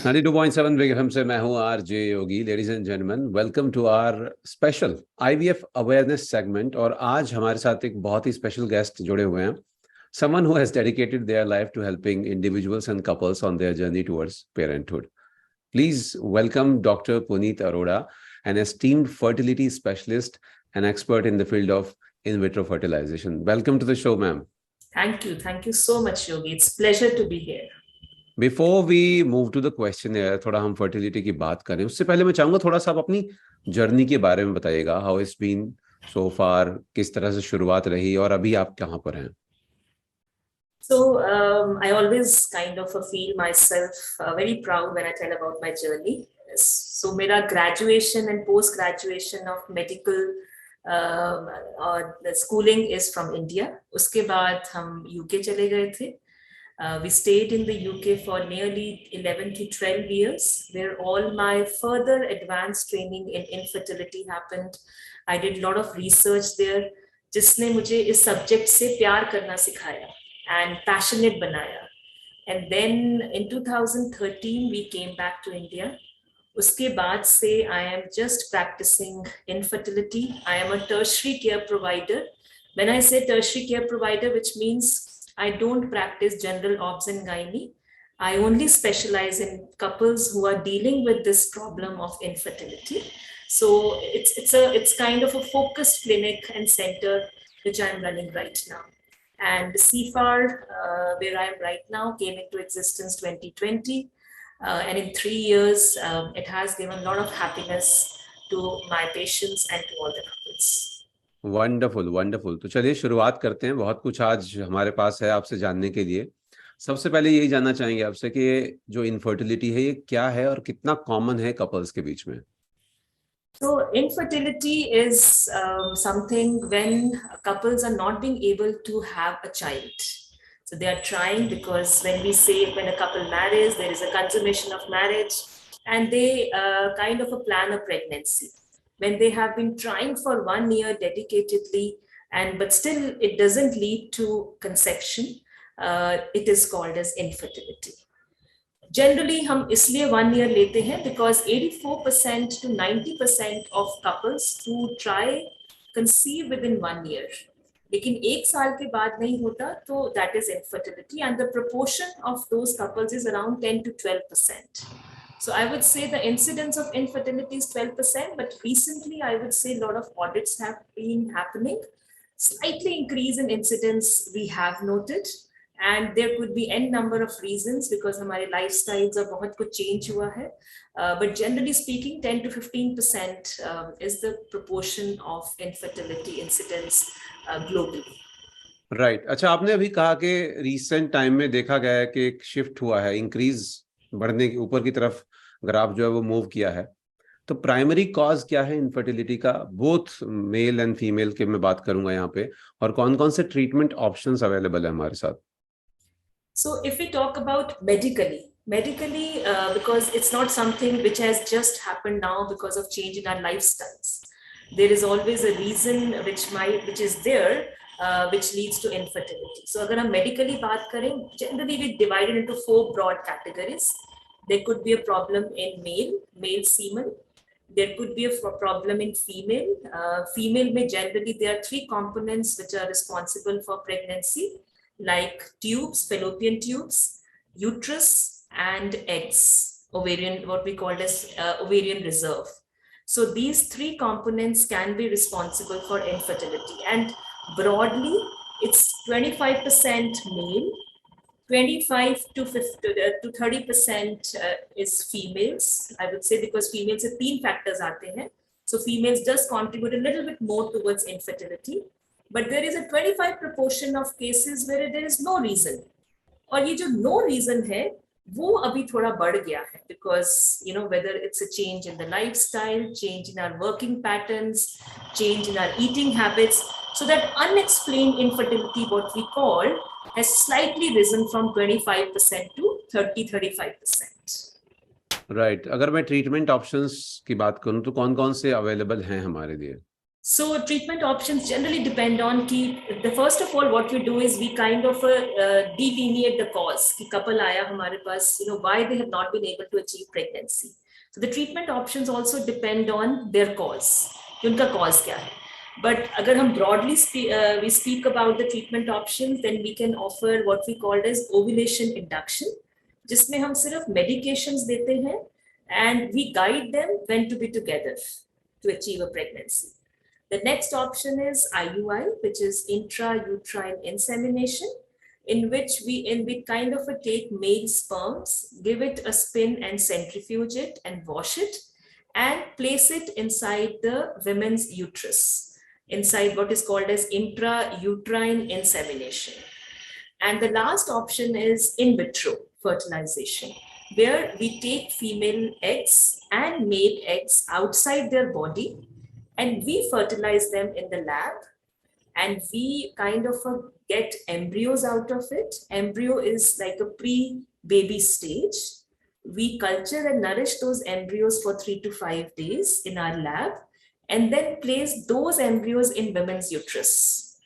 92.7 big FM से मैं हूं RJ Yogi. Ladies and gentleman, welcome to our special IVF awareness segment. और आज हमारे साथ एक बहुत ही स्पेशल गेस्ट जुड़े हुए हैं, someone who has dedicated their life to helping individuals and couples on their journey towards parenthood. Please welcome Dr. Puneet Arora, an esteemed fertility specialist and expert in the field of in vitro fertilization. Welcome to the show, ma'am. Thank you. Thank you so much, Yogi. It's a pleasure to be here. Before we move to the question, थोड़ा हम fertility की बात करें उससे पहले मैं चाहूंगा थोड़ा सा आप अपनी जर्नी के बारे में बताइएगा। हाउ इट्स बीन सो फार, किस तरह से शुरुआत रही और अभी आप कहाँ पर हैं? So I always kind of feel myself very proud when I tell about my journey. So मेरा graduation and post graduation of medical the schooling is from India. उसके बाद हम UK चले गए थे. We stayed in the UK for nearly 11 to 12 years, where all my further advanced training in infertility happened. I did a lot of research there, जिसने मुझे इस subject से प्यार करना सिखाया and passionate बनाया. And then in 2013 we came back to India. उसके बाद से I am just practicing infertility. I am a tertiary care provider. When I say tertiary care provider, which means I don't practice general obs and gynae. I only specialize in couples who are dealing with this problem of infertility. So it's kind of a focused clinic and center which I'm running right now. And CFAR, where I am right now, came into existence 2020. And in 3 years, it has given a lot of happiness to my patients and to all the couples. Wonderful wonderful. तो चलिए शुरुआत करते हैं। बहुत कुछ आज हमारे पास है आपसे जानने के लिए। सबसे पहले यही जानना चाहेंगे आपसे कि जो इनफर्टिलिटी है ये क्या है और कितना कॉमन है कपल्स के बीच में? So infertility is something when couples are not being able to have a child. So they are trying, because when we say when a couple marries, there is a consummation of marriage, and they kind of a plan a pregnancy. When they have been trying for 1 year dedicatedly, and but still it doesn't lead to conception, it is called as infertility. Generally हम इसलिए 1 year लेते हैं because 84% to 90% of couples who try conceive within 1 year, लेकिन 1 साल के बाद नहीं होता, तो that is infertility, and the proportion of those couples is around 10 to 12%. So I would say the incidence of infertility is 12%, but recently I would say a lot of audits have been happening. Slightly increase in incidence we have noted, and there could be n number of reasons because हमारे lifestyles और बहुत कुछ change हुआ है. But generally speaking, 10 to 15% is the proportion of infertility incidence globally. Right. अच्छा, आपने अभी कहा कि रिसेंट टाइम में देखा गया है कि एक शिफ्ट हुआ है, इंक्रीज बढ़ने के ऊपर की तरफ ग्राफ जो है वो मूव किया है। तो प्राइमरी कॉज क्या है इनफर्टिलिटी का, बोथ मेल एंड फीमेल के मैं बात करूंगा यहाँ पे, और कौन कौन से ट्रीटमेंट ऑप्शंस अवेलेबल है हमारे साथ? So if we talk about medically, because it's not something which has just happened now because of change in our lifestyles. There is always a reason which is there, which leads to infertility. So अगर हम medically बात करें, generally we divide it into 4 broad categories. There could be a problem in male semen. There could be a problem in female. Female में generally there are 3 components which are responsible for pregnancy, like tubes, fallopian tubes, uterus, and eggs, ovarian, what we call as ovarian reserve. So these 3 components can be responsible for infertility, and broadly it's 25% male, 25 to 50 to 30% is females, I would say, because females से 3 factors आते हैं. So females does contribute a little bit more towards infertility. But there is a 25 proportion of cases where there is no reason. और ये जो no reason है, वो अभी थोड़ा बढ़ गया है, because whether it's a change in the lifestyle, change in our working patterns, change in our eating habits, so that unexplained infertility, what we call, has slightly risen from 25% to 30-35%. Right. अगर मैं treatment options की बात करूं तो कौन कौन से available हैं हमारे लिए? So treatment options generally depend on the first of all what we do is we kind of delineate the cause कि couple आया हमारे पास, why they have not been able to achieve pregnancy. So the treatment options also depend on their cause, कि उनका cause क्या है. But अगर हम broadly we speak about the treatment options, then we can offer what we called as ovulation induction, जिसमें हम सिर्फ medications देते हैं and we guide them when to be together to achieve a pregnancy. The next option is IUI, which is intrauterine insemination, in which we kind of take male sperms, give it a spin and centrifuge it and wash it and place it inside the women's uterus, inside what is called as intrauterine insemination. And the last option is in vitro fertilization, where we take female eggs and male eggs outside their body and we fertilize them in the lab and we kind of get embryos out of it. Embryo is like a pre-baby stage. We culture and nourish those embryos for 3 to 5 days in our lab and then place those embryos in women's uterus.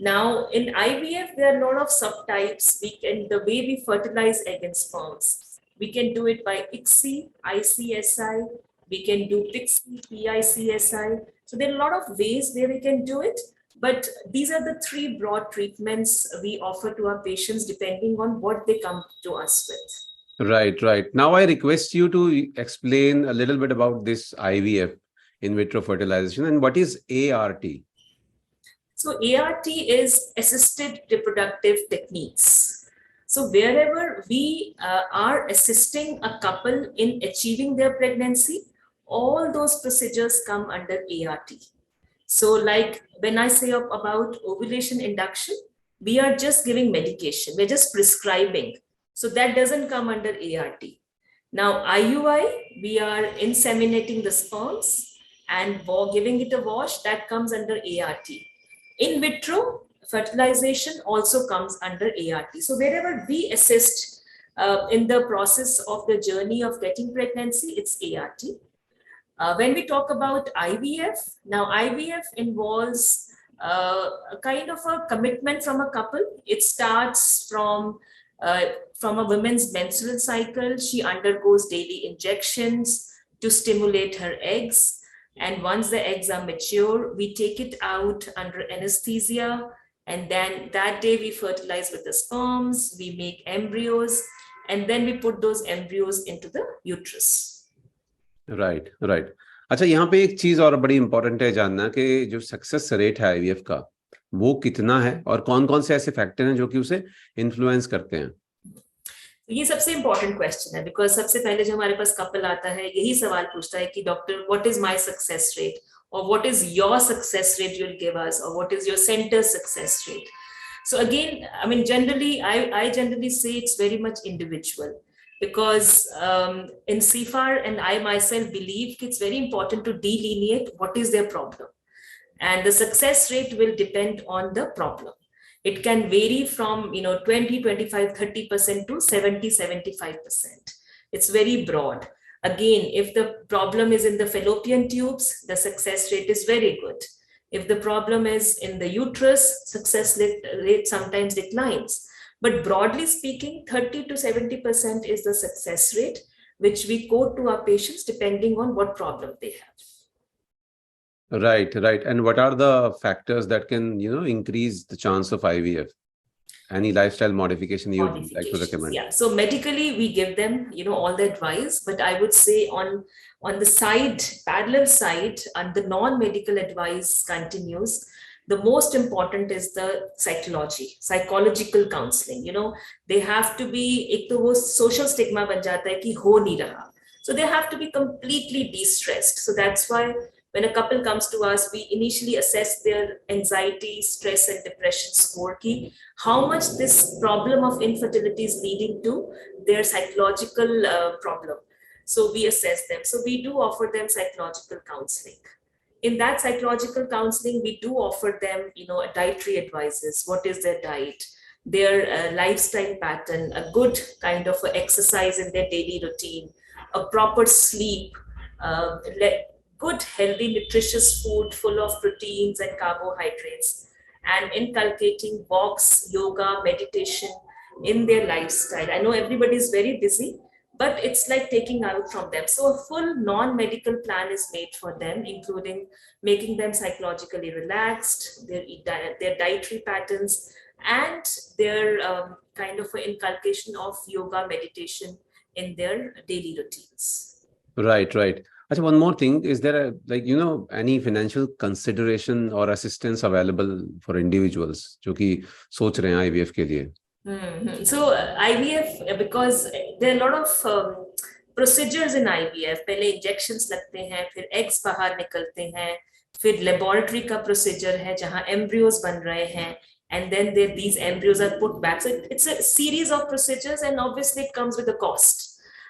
Now in IVF, there are a lot of subtypes. The way we fertilize egg and sperms, we can do it by ICSI, ICSI, we can do PICSI, PICSI. So there are a lot of ways where we can do it, but these are the 3 broad treatments we offer to our patients depending on what they come to us with. Right. Now I request you to explain a little bit about this IVF, in vitro fertilization, and what is ART? So ART is assisted reproductive techniques. So wherever we are assisting a couple in achieving their pregnancy, all those procedures come under ART. So like when I say about ovulation induction, we are just giving medication, we're just prescribing. So that doesn't come under ART. Now IUI, we are inseminating the sperms and giving it a wash, that comes under ART. In vitro fertilization also comes under ART. So wherever we assist in the process of the journey of getting pregnancy, it's ART. When we talk about IVF, now IVF involves a kind of a commitment from a couple. It starts from a woman's menstrual cycle. She undergoes daily injections to stimulate her eggs. And once the eggs are mature, we take it out under anesthesia. And then that day we fertilize with the sperms, we make embryos, and then we put those embryos into the uterus. Right. अच्छा, यहाँ पे एक चीज और बड़ी important है जानना कि जो सक्सेस रेट है आईवीएफ का वो कितना है और कौन कौन से ऐसे फैक्टर हैं जो कि उसे इन्फ्लुएंस करते हैं. ये सबसे इंपॉर्टेंट क्वेश्चन है, बिकॉज सबसे पहले जो हमारे पास कपल आता है यही सवाल पूछता है कि doctor what is my success rate और what is your success rate you will give us और what is your centre success rate. So again, I mean, I generally say it's very much individual. Because in CFAR and I myself believe it's very important to delineate what is their problem. And the success rate will depend on the problem. It can vary from 20, 25, 30% to 70, 75%. It's very broad. Again, if the problem is in the fallopian tubes, the success rate is very good. If the problem is in the uterus, success rate sometimes declines. But broadly speaking, 30 to 70% is the success rate, which we quote to our patients depending on what problem they have. Right. And what are the factors that can, increase the chance of IVF? Any lifestyle modification you would like to recommend? Yeah. So medically, we give them, all the advice, but I would say on the side, parallel side, and the non-medical advice continues. The most important is the psychological counseling. They have to be, एक तो वो social stigma बन जाता है कि हो नहीं रहा. So they have to be completely de-stressed. So that's why when a couple comes to us, we initially assess their anxiety, stress, and depression score. How much this problem of infertility is leading to their psychological problem. So we assess them. So we do offer them psychological counseling. In that psychological counseling, we do offer them, dietary advices. What is their diet, their lifestyle pattern, a good kind of exercise in their daily routine, a proper sleep, good, healthy, nutritious food full of proteins and carbohydrates, and inculcating walks, yoga, meditation in their lifestyle. I know everybody is very busy, but it's like taking out from them. So a full non-medical plan is made for them, including making them psychologically relaxed, their dietary patterns, and their kind of an inculcation of yoga, meditation in their daily routines. Right, right. Achha, one more thing, is there a, like, any financial consideration or assistance available for individuals जो कि सोच रहे हैं IVF के लिए? So IVF, because there are a lot of procedures in IVF. पहले injections लगते हैं, फिर eggs बाहर निकलते हैं, फिर laboratory का procedure है जहाँ embryos बन रहे हैं, and then these embryos are put back. So it's a series of procedures, and obviously it comes with a cost.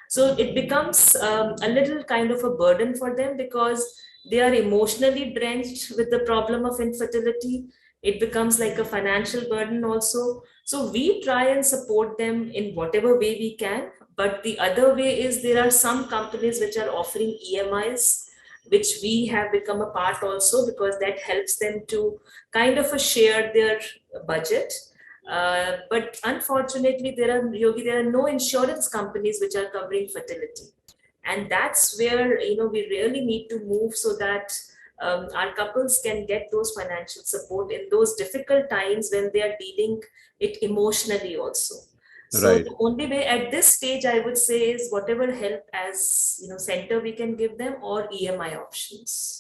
So it becomes a little kind of a burden for them because they are emotionally drenched with the problem of infertility. It becomes like a financial burden also. So we try and support them in whatever way we can. But the other way is there are some companies which are offering EMIs, which we have become a part also, because that helps them to kind of share their budget. But unfortunately, there are no insurance companies which are covering fertility, and that's where we really need to move so that our couples can get those financial support in those difficult times when they are dealing it emotionally also. So Right. the only way at this stage I would say is whatever help as center we can give them, or EMI options.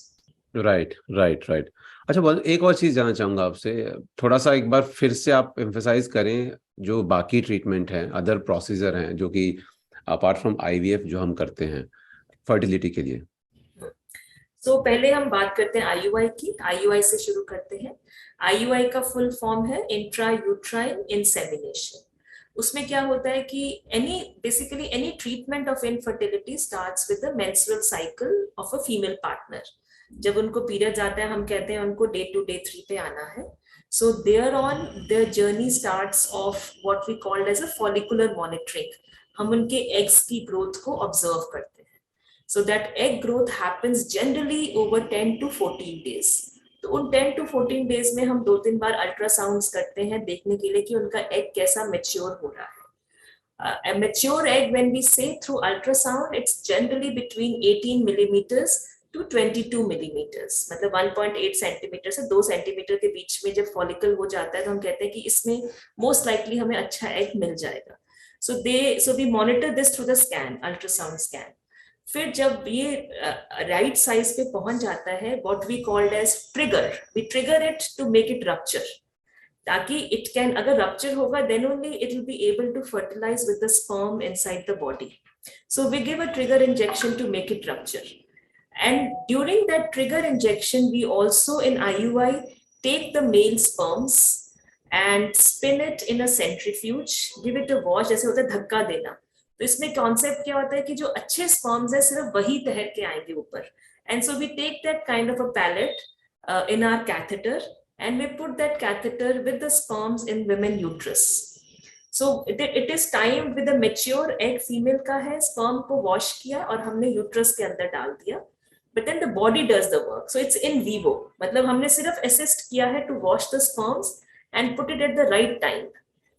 Right right right. अच्छा, बोल, एक और चीज जानना चाहूंगा आपसे, थोड़ा सा एक बार फिर से आप एम्फेसाइज करें जो बाकी ट्रीटमेंट हैं, अदर प्रोसीजर हैं जो कि अपार्ट फ्रॉम IVF जो हम करते हैं फर्टिलिटी के लिए। तो पहले हम बात करते हैं IUI की। IUI से शुरू करते हैं। IUI का फुल फॉर्म है इंट्रा यूट्राइन इंसेमिनेशन। उसमें क्या होता है कि basically any treatment of infertility starts with the menstrual cycle of a female partner. जब उनको पीरियड्स आता है हम कहते हैं उनको डे 2 डे 3 पे आना है। So there on their journey starts of what we called as a follicular monitoring. हम उनके एग्स की ग्रोथ को ऑब्जर्व करते हैं। So that egg growth happens generally over 10 to 14 days। तो उन 10 to 14 days में हम 2-3 बार अल्ट्रासाउंड्स करते हैं देखने के लिए कि उनका एग कैसा मेच्योर हो रहा है। A mature egg, when we say through ultrasound, it's generally between 18 millimeters to 22 millimeters, मतलब 1.8 सेंटीमीटर से 2 सेंटीमीटर के बीच में जब फॉलिकल हो जाता है तो हम कहते हैं कि इसमें मोस्ट लाइकली हमें अच्छा एग मिल जाएगा। So we monitor this through the scan, ultrasound scan। फिर जब ये राइट साइज पे पहुंच जाता है, what we called as trigger, we trigger it to make it rupture, ताकि it can, अगर rupture होगा then only it will be able to fertilize with the sperm inside the body। So we give a trigger injection to make it rupture, and during that trigger injection we also in IUI take the male sperms and spin it in a centrifuge, give it a wash, जैसे होता है धक्का देना। तो इसमें concept क्या होता है कि जो अच्छे स्पर्म्स है सिर्फ वही तैर के आएंगे ऊपर। And so we take that kind of a pellet in our catheter and we put that catheter with the sperms in women uterus। So it is timed with a mature egg, female का है, sperm को wash किया और हमने uterus के अंदर डाल दिया। But then the body does the work, so it's in vivo, मतलब हमने सिर्फ assist किया है to wash the sperms and put it at the right time।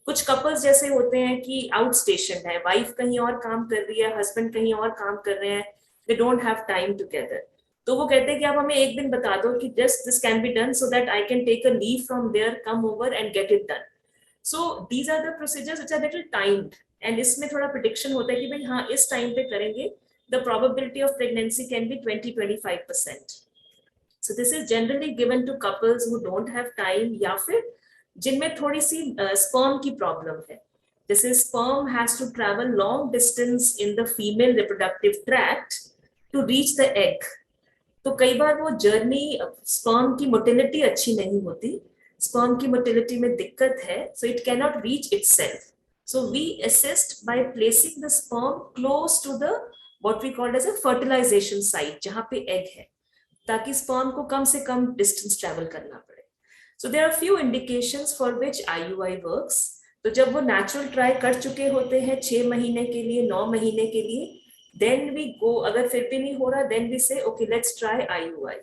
कुछ कपल्स जैसे होते हैं कि आउट स्टेशन है, वाइफ कहीं और काम कर रही है, हस्बैंड कहीं और काम कर रहे हैं, they don't have time together. तो वो कहते हैं कि आप हमें एक दिन बता दो कि just this can be done so that I can take a leave from there, come over and get it done. So these are the procedures which are little timed, and इसमें थोड़ा प्रेडिक्शन होता है कि भाई हाँ इस time पे करेंगे, the probability of pregnancy can be 20-25%। So this is generally given to couples who don't have time, या फिर जिनमें थोड़ी सी स्पर्म की प्रॉब्लम है। जैसे sperm has to travel long distance in the female reproductive tract to reach the egg. तो कई बार वो जर्नी, स्पर्म की मोटिलिटी अच्छी नहीं होती, स्पर्म की मोटिलिटी में दिक्कत है, so it can not reach itself. So we assist by placing the sperm close to the what we called as a fertilization site, जहां पे एग है, ताकि स्पर्म को कम से कम डिस्टेंस ट्रैवल करना पड़े। So there are few indications for which IUI works। तो जब वो नेचुरल ट्राई कर चुके होते हैं 6 महीने के लिए, 9 महीने के लिए, देन वी गो, अगर फिर भी नहीं हो रहा, देन वी से ओके लेट्स ट्राई IUI।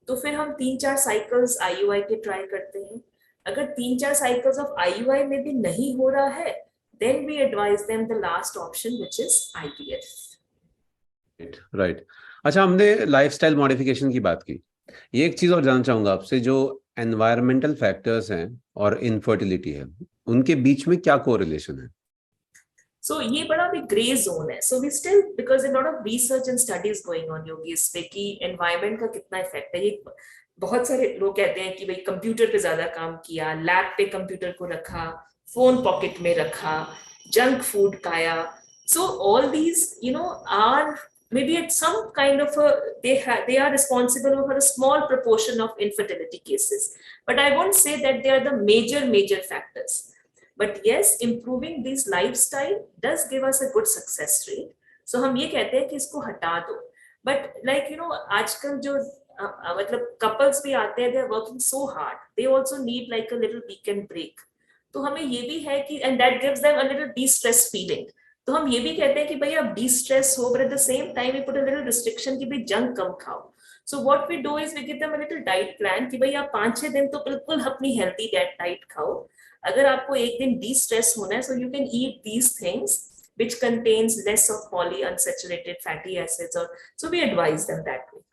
तो फिर हम 3-4 साइकिल्स IUI के ट्राई करते हैं। अगर 3-4 साइकिल्स ऑफ IUI में भी नहीं हो रहा है, then we advise them the last option which is IVF। Right. अच्छा, हमने लाइफस्टाइल मॉडिफिकेशन की बात की। ये एक चीज और जानना चाहूंगा आपसे, जो एनवायरमेंटल फैक्टर्स हैं और इनफर्टिलिटी है, उनके बीच में क्या कोरिलेशन है? सो ये बड़ा भी ग्रे जोन है। So we still, because lot of research and studies going on योगी इस पे कि एनवायरमेंट का कितना इफेक्ट है। ये बहुत सारे लोग कहते हैं कि भाई कंप्यूटर पे ज्यादा काम किया, लैब पे कंप्यूटर को रखा, फोन पॉकेट में रखा, जंक फूड खाया। So all these are maybe at some kind of a they are responsible for a small proportion of infertility cases, but I won't say that they are the major factors. But yes, improving this lifestyle does give us a good success rate. So हम ये कहते हैं कि इसको हटा दो। But like आजकल जो मतलब couples भी आते हैं, they are working so hard, they also need like a little weekend break। तो हमें ये भी है कि and that gives them a little de-stress feeling। तो हम ये भी कहते हैं कि भाई आप de-stress हो, but at the same time we put a little restriction कि भाई जंक कम खाओ। So what we do is we give them a little diet plan कि भाई आप 5-6 दिन तो बिल्कुल अपनी healthy डाइट खाओ। अगर आपको एक दिन de-stress होना है, so you can eat these things which contains less of polyunsaturated fatty acids, or so we advise them that way।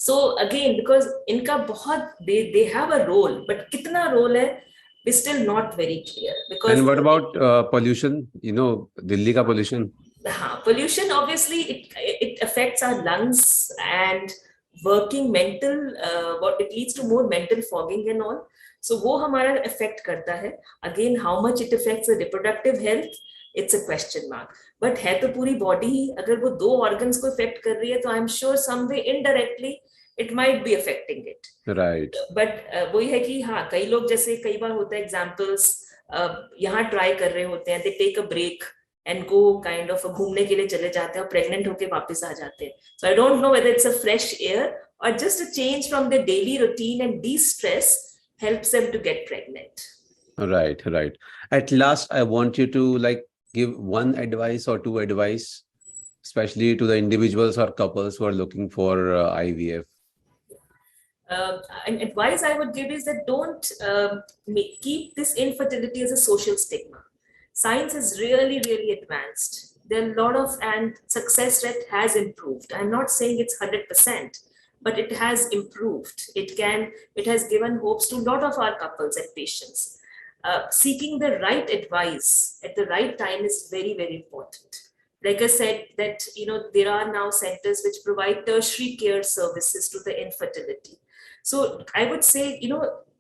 So again, because इनका बहुत they have a role, but कितना role है is still not very clear, because And what about pollution? Delhi का pollution? pollution obviously it affects our lungs and working mental, what it leads to more mental fogging and all। so वो हमारा affect करता है। again, how much it affects the reproductive health, it's a question mark। but है तो पूरी body ही, अगर वो 2 organs को affect कर रही है तो I'm sure some way indirectly it might be affecting it। Right। but वही है कि हाँ, कई लोग जैसे कई बार होता है examples, यहाँ ट्राई कर रहे होते हैं, they take a break and go kind of घूमने के लिए चले जाते हैं और प्रेग्नेंट होके वापस आ जाते हैं। So I don't know whether it's a fresh air or just a change from their daily routine and de-stress helps them to get pregnant। Right, right। At last, I want you to give one advice or two advice, especially to the individuals or couples who are looking for IVF. An advice I would give is that don't keep this infertility as a social stigma। Science is really advanced, there are a lot of, and success rate has improved। I'm not saying it's 100%, but it has improved। It has given hopes to a lot of our couples and patients। Seeking the right advice at the right time is very important। like I said that there are now centers which provide tertiary care services to the infertility। so I would say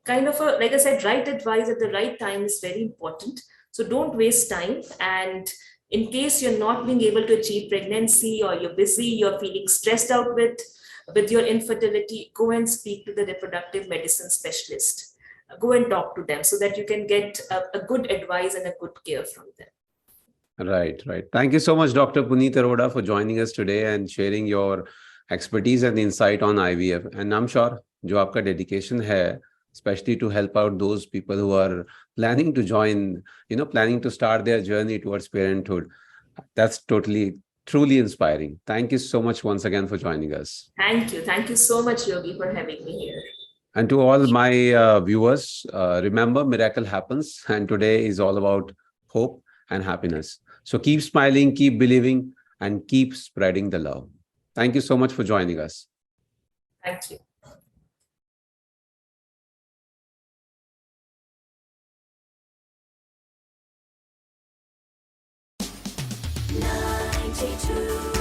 kind of like I said, right advice at the right time is very important। so don't waste time, and in case you're not being able to achieve pregnancy, or you're busy, you're feeling stressed out with your infertility, go and speak to the reproductive medicine specialist। Go and talk to them so that you can get a good advice and a good care from them। Right, right। Thank you so much, Dr. Puneet Arora, for joining us today and sharing your expertise and insight on IVF। And I'm sure जो आपका dedication है, especially to help out those people who are planning to join, planning to start their journey towards parenthood, that's truly inspiring। Thank you so much once again for joining us। Thank you so much, Yogi, for having me here। And to all my viewers, remember, miracle happens, and today is all about hope and happiness। So keep smiling, keep believing, and keep spreading the love। Thank you so much for joining us। Thank you। 92